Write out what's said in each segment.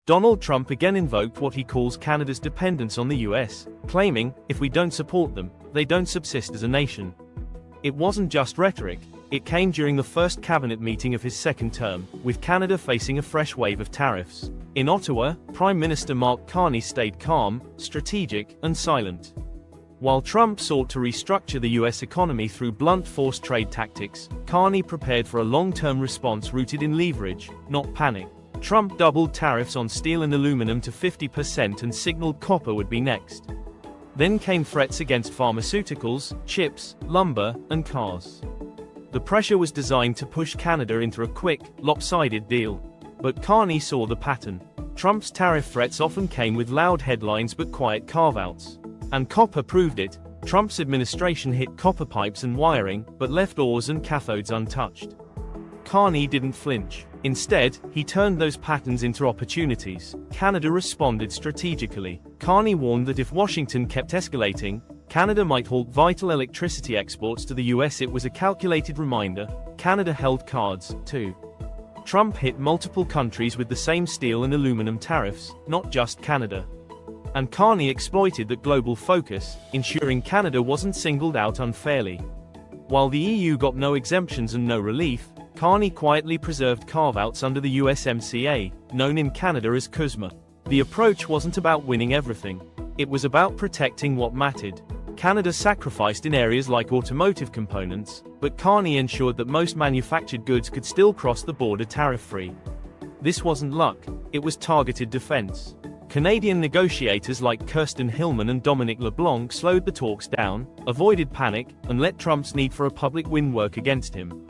Donald Trump again invoked what he calls Canada's dependence on the US, claiming, if we don't support them, they don't subsist as a nation. It wasn't just rhetoric, it came during the first cabinet meeting of his second term, with Canada facing a fresh wave of tariffs. In Ottawa, Prime Minister Mark Carney stayed calm, strategic, and silent. While Trump sought to restructure the US economy through blunt force trade tactics, Carney prepared for a long-term response rooted in leverage, not panic. Trump doubled tariffs on steel and aluminum to 50% and signaled copper would be next. Then came threats against pharmaceuticals, chips, lumber, and cars. The pressure was designed to push Canada into a quick, lopsided deal. But Carney saw the pattern. Trump's tariff threats often came with loud headlines but quiet carve-outs. And copper proved it. Trump's administration hit copper pipes and wiring, but left ores and cathodes untouched. Carney didn't flinch. Instead, he turned those patterns into opportunities. Canada responded strategically. Carney warned that if Washington kept escalating, Canada might halt vital electricity exports to the US. It was a calculated reminder. Canada held cards, too. Trump hit multiple countries with the same steel and aluminum tariffs, not just Canada. And Carney exploited that global focus, ensuring Canada wasn't singled out unfairly. While the EU got no exemptions and no relief, Carney quietly preserved carve-outs under the USMCA, known in Canada as CUSMA. The approach wasn't about winning everything. It was about protecting what mattered. Canada sacrificed in areas like automotive components, but Carney ensured that most manufactured goods could still cross the border tariff-free. This wasn't luck, it was targeted defense. Canadian negotiators like Kirsten Hillman and Dominic LeBlanc slowed the talks down, avoided panic, and let Trump's need for a public win work against him.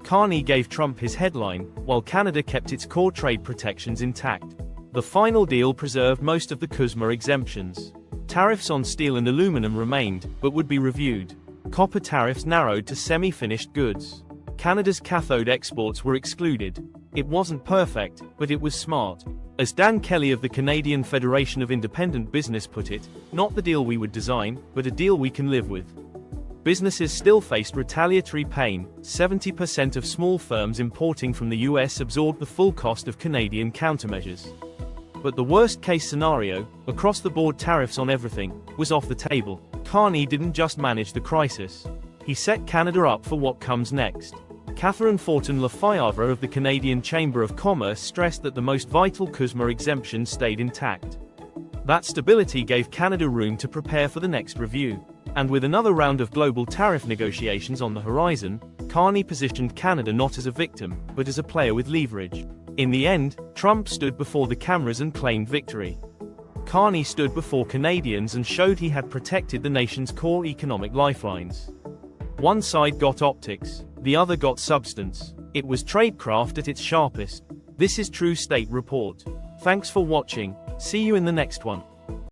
Carney gave Trump his headline, while Canada kept its core trade protections intact. The final deal preserved most of the CUSMA exemptions. Tariffs on steel and aluminum remained, but would be reviewed. Copper tariffs narrowed to semi-finished goods. Canada's cathode exports were excluded. It wasn't perfect, but it was smart. As Dan Kelly of the Canadian Federation of Independent Business put it, not the deal we would design, but a deal we can live with. Businesses still faced retaliatory pain. 70% of small firms importing from the US absorbed the full cost of Canadian countermeasures. But the worst-case scenario, across-the-board tariffs on everything, was off the table. Carney didn't just manage the crisis. He set Canada up for what comes next. Catherine Fortin Lefebvre of the Canadian Chamber of Commerce stressed that the most vital CUSMA exemptions stayed intact. That stability gave Canada room to prepare for the next review. And with another round of global tariff negotiations on the horizon, Carney positioned Canada not as a victim, but as a player with leverage. In the end, Trump stood before the cameras and claimed victory. Carney stood before Canadians and showed he had protected the nation's core economic lifelines. One side got optics, the other got substance. It was tradecraft at its sharpest. This is True State Report. Thanks for watching. See you in the next one.